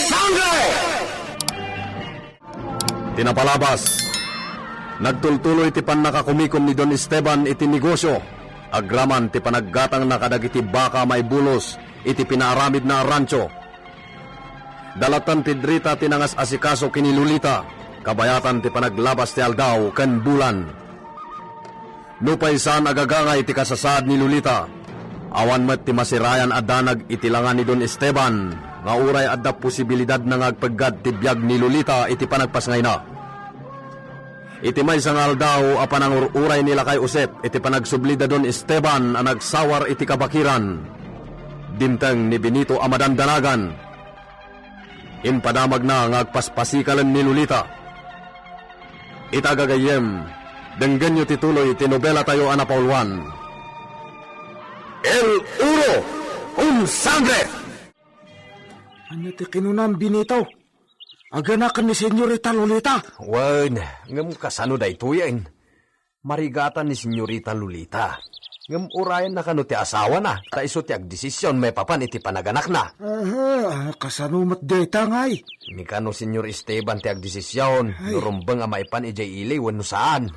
Sangre! Tinapalabas. Nagtultuloy ti pan nakakumikom ni Don Esteban iti negosyo. Agraman ti panaggatang nakadagiti baka may bulos iti pinaaramid na rancho. Dalatan ti Drita tinangas asikaso kini Lolita. Kabayatan ti panaglabas ti aldaw ken bulan. Nupaysan agagangay ti kasasad ni Lolita. Awan met ti masirayan adanag itilangan ni Don Esteban. Nga uray adda posibilidad na ngagpaggad ti biyag ni Lolita iti panagpasngay na. Iti may sangal daw apan ang uray nila kay Usep iti panagsublida Don Esteban ang nagsawar iti kabakiran. Dinteng ni Benito amadandanagan. Impadamag na ngagpaspasikalan ni Lolita. Itagagayem, denggan nyo tituloy tinobela tayo anapaulwan. El Uro, un sangre! Ano ti kinunam Benito? Aganakan ni Senyorita Lolita. Wan, ngam kasano da ito yan. Marigatan ni Senyorita Lolita. Ngam urayan na kano ti asawa na. Ta iso ti agdesisyon may papan iti panaganak na. Kasano mat deta ngay. Ni kano Senyor Esteban ti agdesisyon. Nurumbang amaipan ijay ili wano saan.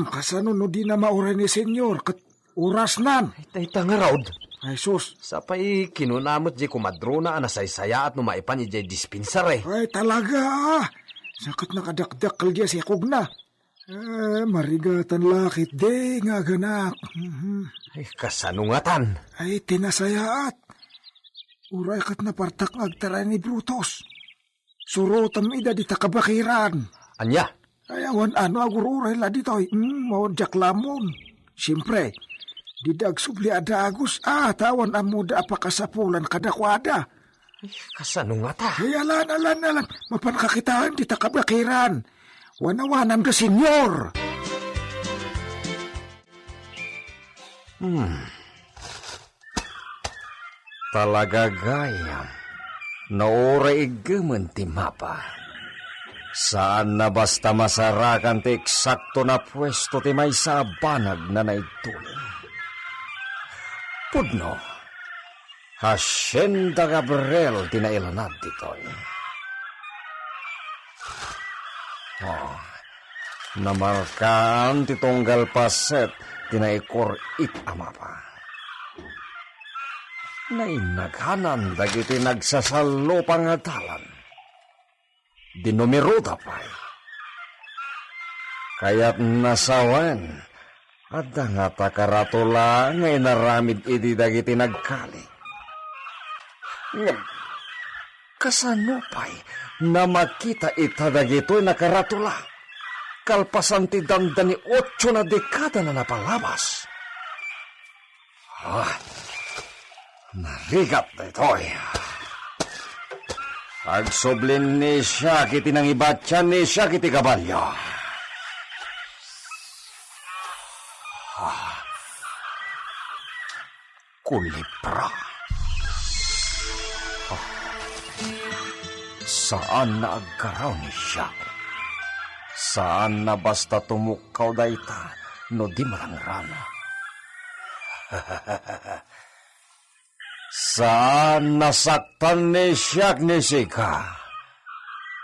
Kasano no di na mauray ni Senyor. Kat oras nan. Ay nga raod. Ay sus. Sapay kinunamot di kumadrona anasaysaya at numaipan ijay dispensar eh. Ay talaga. Sakat nakadakdakal diya si Kugna. Marigatan lakit de nga ganak. Ay kasanungatan. Ay tinasayaat. Uray kat napartak agtara ni Brutus. Surotam ida di takabakiran. Anya? Ay awan ano agururay la ditoy. Mawadyak lamon. Siyempre, didag subli ada agus. Tawan amuda apakasapulan kadakwada. Ay kasanungata. Ay alan. Mapankakitaan di takabakiran. Wanawanan ka, Senyor. Talaga gayam. Naura igaman ti mapa. Saan na basta masarakan ti eksakto na pwesto ti may sabanag na naituloy. Pudno. Hacienda Gabriel tinailanad ditoy. Namarkaan ti tunggal paset tinaikor it amapa. Nainaghanan dagiti nagsasalo pangatalan. Dinumeruta pa'y. Kaya't nasawan at nga takaratula ngay naramid iti dagiti nagkali. Kasano pa'y na makita itadagito'y nakaratula. Kalpasan ti dandani 8 na dekada na napalabas. Narigat na ito'y. Agsoblin ni siya kiti nang ibatyan ni siya kiti kabalyo. Kulipra. Saan na agkaraw ni siya? Saan na basta tumukaw dayta no di marangrana? Saan nasaktan ni siya ni Sika?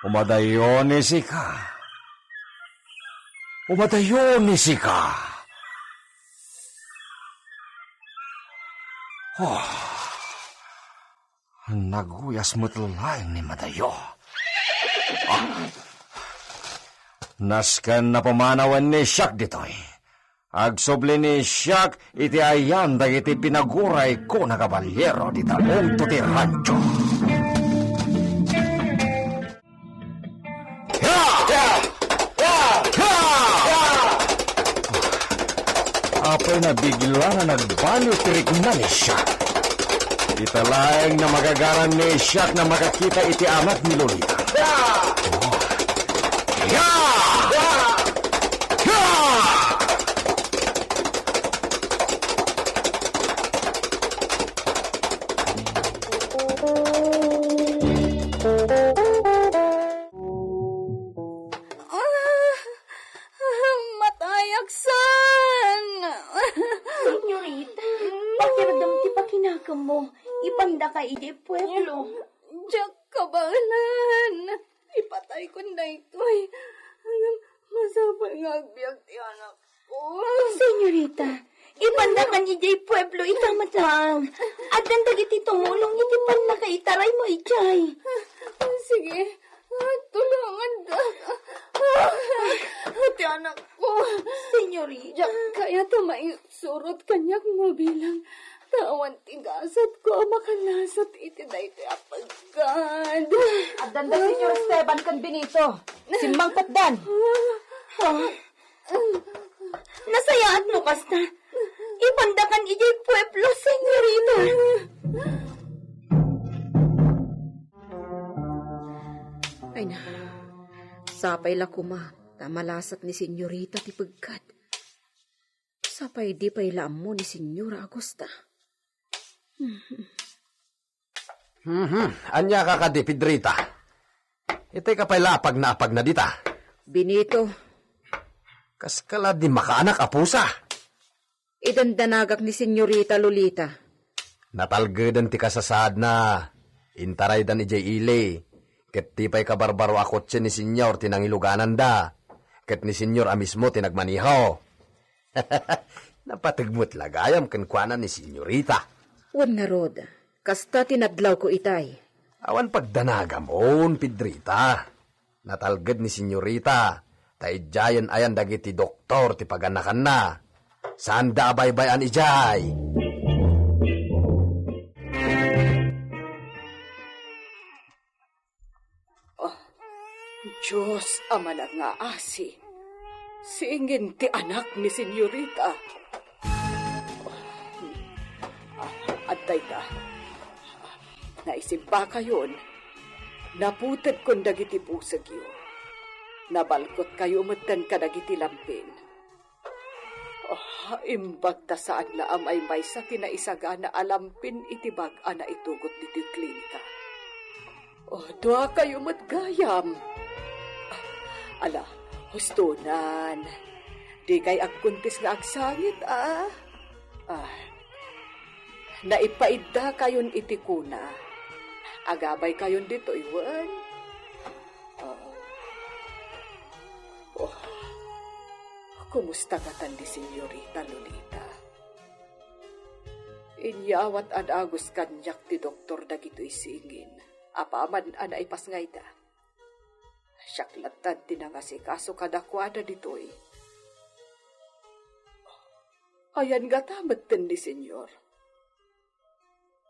Umadayo ni Sika. Umadayo ni Sika. Naguyas mo't laing ni Madayo. Naskan na pamanawan ni Siak ditoy. Agsoble ni Siak iti ayan dagiti pinaguray ko na kabalyero di talong to ti rancho. Apay na bigla na nagbalo tirik na ni Siak. Italaeng na magagaran ni Siak na makakita iti amat ni Lolita. Matayagsan! Senyorita, pakiramdam ti pakinakam mo. Ipanda ka iti pueblo. Diyak Kabalan! Ipatay ko na ito'y. Masapal nga agbyag ti anak ko. Senyorita, ipandakan ijay pueblo itamatang. At dandag iti tumulong iti pan nakaitaray mo ijay. Sige, tulungan da. Ti anak ko. Senyorita. Kaya surot kanyak mabilang. Tawan tigasat ko makalasat iti dayto apagad. At dandag Senyor Esteban kan Benito. Simbang patdan. Nasayaan mo kasta. Ipandakan ijay pueblo, senyorita. Ay na, sapay la kuma, tamalasat ni senyorita ti pagkat. Sapay di pay laam mo ni senyora Agosta. Anya ka ka di, Pedrita. Itay ka pa'y lapag na apag na dita. Benito, Kas kala di makaanak apusa. idandanagak ni senyorita Lolita. Natalgedan ti kasasad na. Intaray dan ijay ile. Ket ti pa'y kabarbaro akot siya ni senyor tinangiluganan da. Ket ni senyor amismo tinagmaniho. Napatigmot lagayam kenkwanan ni senyorita. Wan nga rod, kasta tinadlaw ko itay. Awan pagdanagamon, Pedrita. Natalged ni senyorita. Taidjayan ayan dagiti doktor ti paganakan na. Saan da abay-bayan ijay? Diyos, ama na nga asi. Singin ti anak ni senyorita. Antay ka. Naisimpa kayon. Naputed kon dagiti pusag yo. Nabalkot kayo matan ka dagiti lampin. Imbag ta saan laam ay may sa tinaisaga na alampin itibag ana itugot diti klinika. Doa kayo matgayam. Ala, hustunan. Di kay agkuntis nga agsangit, naipaidda kayon itikuna. Agabay kayon dito, iwan. Kumusta ka tan di senyorita Lolita? Inyawat ad agos kanyak ti doktor dagito'y singin. Apaman ana ipasngayda. Syaklatan tinangasikaso kadakwada dito'y. Ayan nga tamat ni senyor.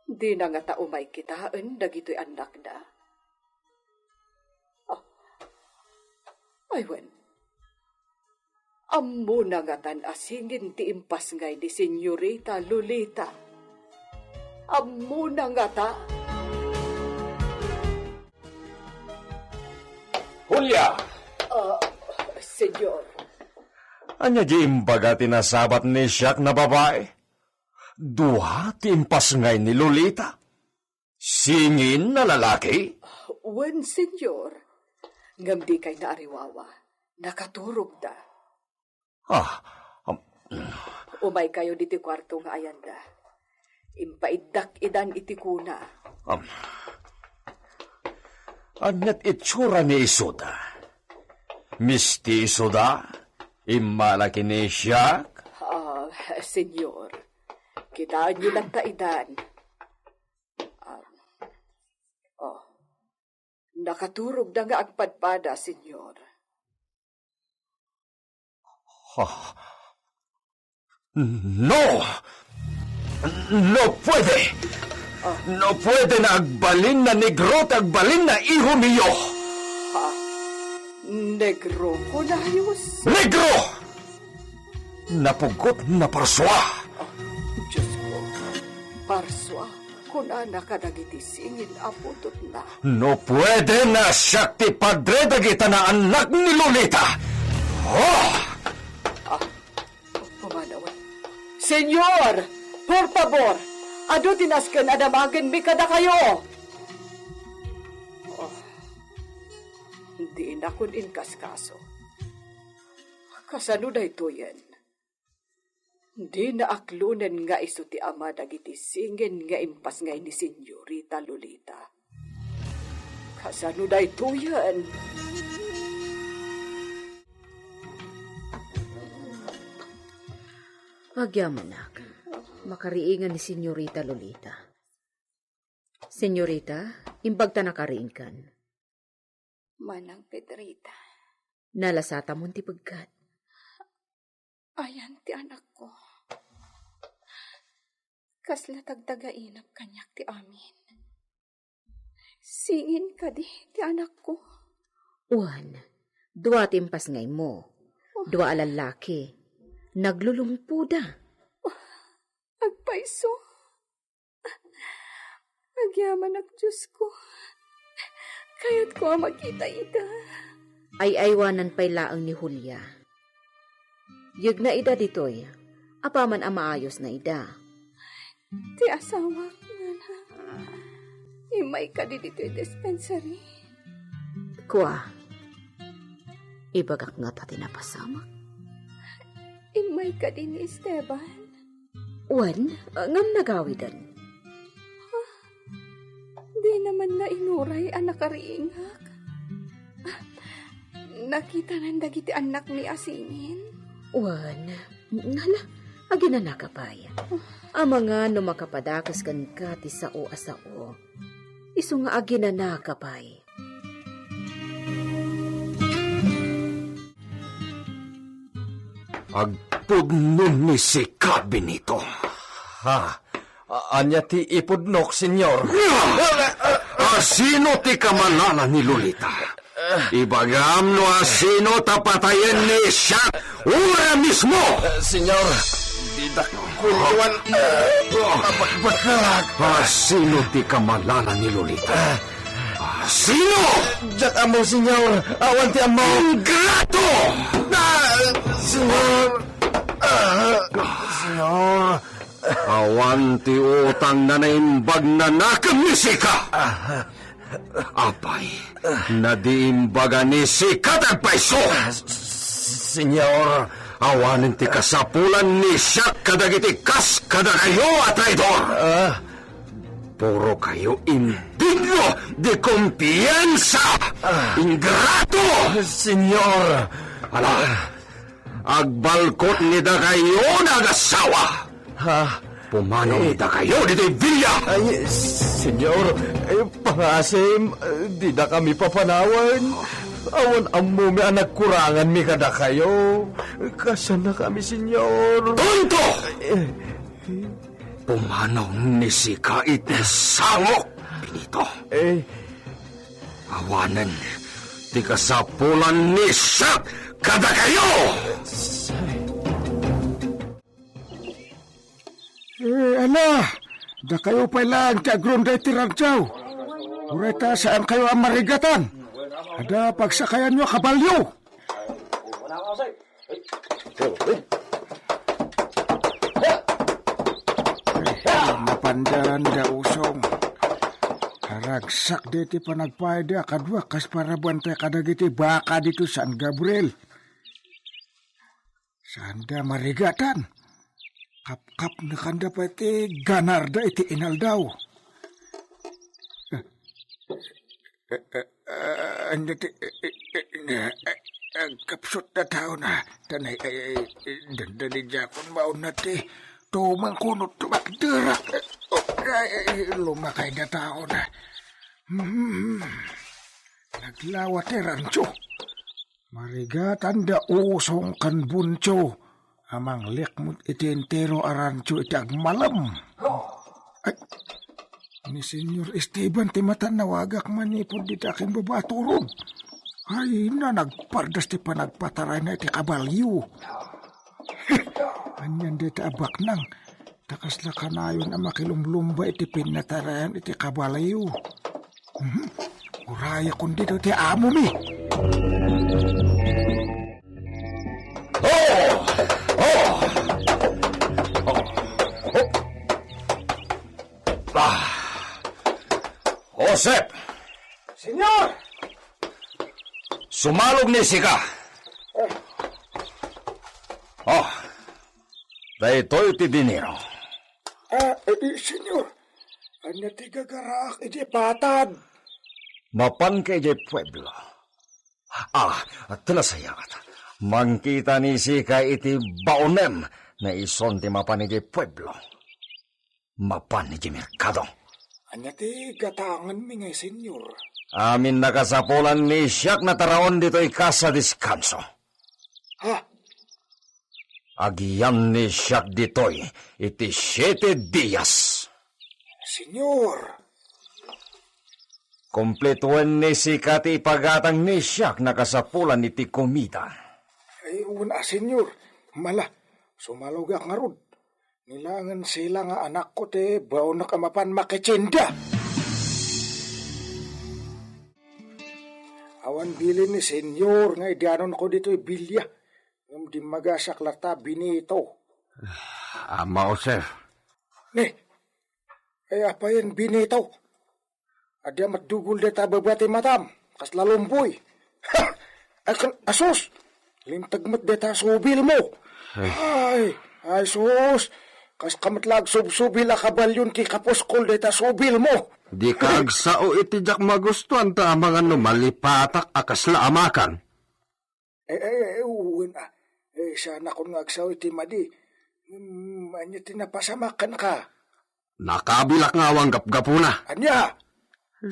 Di na nga taumay kitaan dagito'y anak na. Aywan. Ammo na nga tan asingin ti impas ngay di senyorita Lolita. Ammo na nga ta. Julia! Senyor. Anya di imbaga tinasabat ni siyak na babae? Duha ti impas ngay ni Lolita? Singin na lalaki? Wen, senyor. Ngam di kay naariwawa. Nakaturog da. Umay kayo diti kwarto nga ayanda. Impaidak idan iti kuna. Anyat itsura ni Isoda. Misti Isoda? Imalaki ni siyak? Senyor. Kitaan niyo lang taidan. Nakaturog na nga agpadpada, senyor. No! No puede! No puede na agbalin na negro agbalin na iho miyo! Negro ko na ayos. Negro! Napugot na parswa! Diyos ko, parswa, kuna nakadagiti singin aputot na. No puede na siya ti padre dagita na anak ni Lolita! Pumanawan. Senyor! Por favor! Ado tinaskan adamagan mi kada kayo! Hindi na kun inkaskaso. Kasano na ito yan? Hindi na aklunan nga iso ti ama dagiti singin nga impas ngay ni Senyorita Lolita. Kasano day tuyan? Magyamanak, makariingan ni Senyorita Lolita. Senyorita, imbag ta nakariingkan. Manang Pedrita, Nalasata mo ti pagkat. ayan ti anak ko. Kasla tagdagainap kanyak ti amin. Singin ka di ti anak ko. Uwan, dua timpas ngay mo. Dua alalaki. Naglulumpuda. Agpaiso. Agyaman ak Diyos ko. Kaya't ko makita ida. Ay aywanan pa'y laang ni Julia. Yug na ida ditoy. Apaman ang maayos na ida. Ti asawa ko nga na. Imay ka di dito dispensary. Kuwa, ibagak nga ta tinapasamak. Imay ka din ni Esteban. Uwan, ngam nagawidan. Di naman na inuray ang nakariingak. Nakita nang dagiti anak ni Asingin. Uwan, nala, aginanakapay. Ang mga numakapadakas kan ka ti sao asao. Iso nga aginanakapay. Agpudnon ni si Kabinito. Ha? Anya ti ipudnok, senyor? Asino ti kamanana ni Lolita? Ibagam no asino tapatayen ni siya ura mismo! Senyor, didak kultuan. Bakbakalak. Asino ti kamanana ni Lolita? Asino? Diyak amo, senyor. Awan ti amo. Ingrato! Senyor. Senyor. Awan ti utang na naimbag na nakamnisika! Apay, nadiimbaga ni Sika tagpaiso! Senyor. Awanin ti kasapulan ni siyak kadagiti kas kada kayo at traidor! Puro kayo indigno de kumpiyansa! Ingrato! Senyor. Ala, agbalkot ni da kayo nagasawa! Ha? Pumanaw ni da kayo dito'y vilya! Ay, senyor, pangasim, di na kami papanawan. Awan amo mi anak kurangan mi kada kayo. Kasan na kami, senyor. Tonto! Pumanaw ni Sika iti sangok, Benito. Awanan, ti kasapulan ni siyak kada kayo! Ala, da kayo pa lang ti agronday ti ragjaw. Ureta saan kayo ang marigatan? Ada pagsakayan nyo kabalyo. Napandan da usong. Karagsak diti panagpayda kadwa kas para bantay kadagiti baka dito San Gabriel. Sanda marigatan. Kap-kap na kanda pa iti ganarda iti inaldaw. Kapsot na tao na. Tanay, dandali jakon maun na ti. Tumang kunot tumakdirak. Lumakay na tao na. Naglawat ni rancho. Marigatan da usong kan buncho. Amang likmut iti entero arancho iti agmalam. Ay, ni Senyor Esteban ti matanawagak manipod diti aking babaturog. Ay na nagpardas ti panagpataray na iti kabalyo. Anyan diti abak nang. Takas na kanayon ang makilumlumba iti pinatarayan iti kabalyo. Uraya kundi dito ti amo mi. Josep! Senyor! Sumalog ni Sika! Dahito'y ti dinero. Senyor, anya ti gagarak iti patad. Mapan kay jay pueblo. Tinasayat. Mangkita ni si kay iti baonem na ison ti mapan ni jay pueblo. Mapan ni jay merkado. Anya ti gatangan mi nga, senyor. Amin nakasapulan ni siyak na taraon dito ikasa diskanso. Ha? Agiyan ni siyak ditoy iti 7 dias. Senyor. Kompletuan ni si kati pagatang ni siyak nakasapulan iti komita. Ay, una, senyor. Mala, sumalugak nga rod. Nilangan sila nga anak ko te bao na kamapan makitsinda. Awan bilin ni senyor nga idanon ko dito'y bilya. Ngam di magasak lata binito. Ama o, sir. Ne, ay apa yan binito? Adya matdugol deta babati matam. Kas lalumboy. Ha! Asos! Lintagmat deta subil mo. Ay, sus! Kas kamatlag subsubil akabalyon ti kaposkol deta subil mo. Di kagsao iti jak magustuhan ta mga malipatak akasla amakan. Uwan ah. Sana kung ngagsaw iti madi. Anya tinapasamakan ka. Nakabilak nga awang gapgapuna. Anya!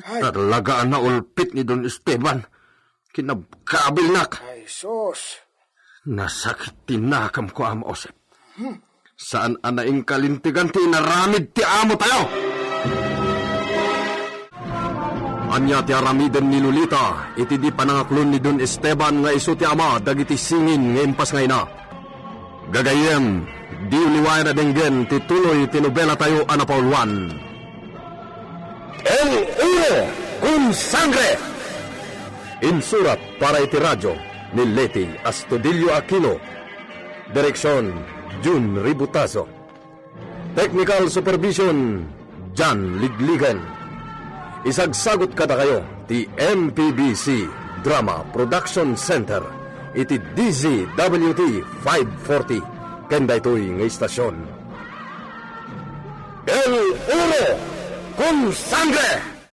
Ay, Talagaan na ulpit ni Don Esteban. Kinabkabil nak. ay, sus! Nasakit tinakam ko, Ama Osep. Saan anaing kalintigan ti naramid ti amo tayo? Anya ti aramiden ni Lolita, iti di panangaklon ni Don Esteban nga iso ti ama, dagiti singin nga impas ngay na. Gagayem, di uliway na denggen ti tuloy ti nobela tayo anapauluan. El Uno con Sangre! Insurat para iti radyo ni Leti Astudillo Aquino. Direksyon, Jun Ributazo. Technical Supervision, Jan Ligligan. Isagsagot kada kayo ti MPBC Drama Production Center iti DZWT 540 kenda ito'y nga istasyon. El Uno con Sangre!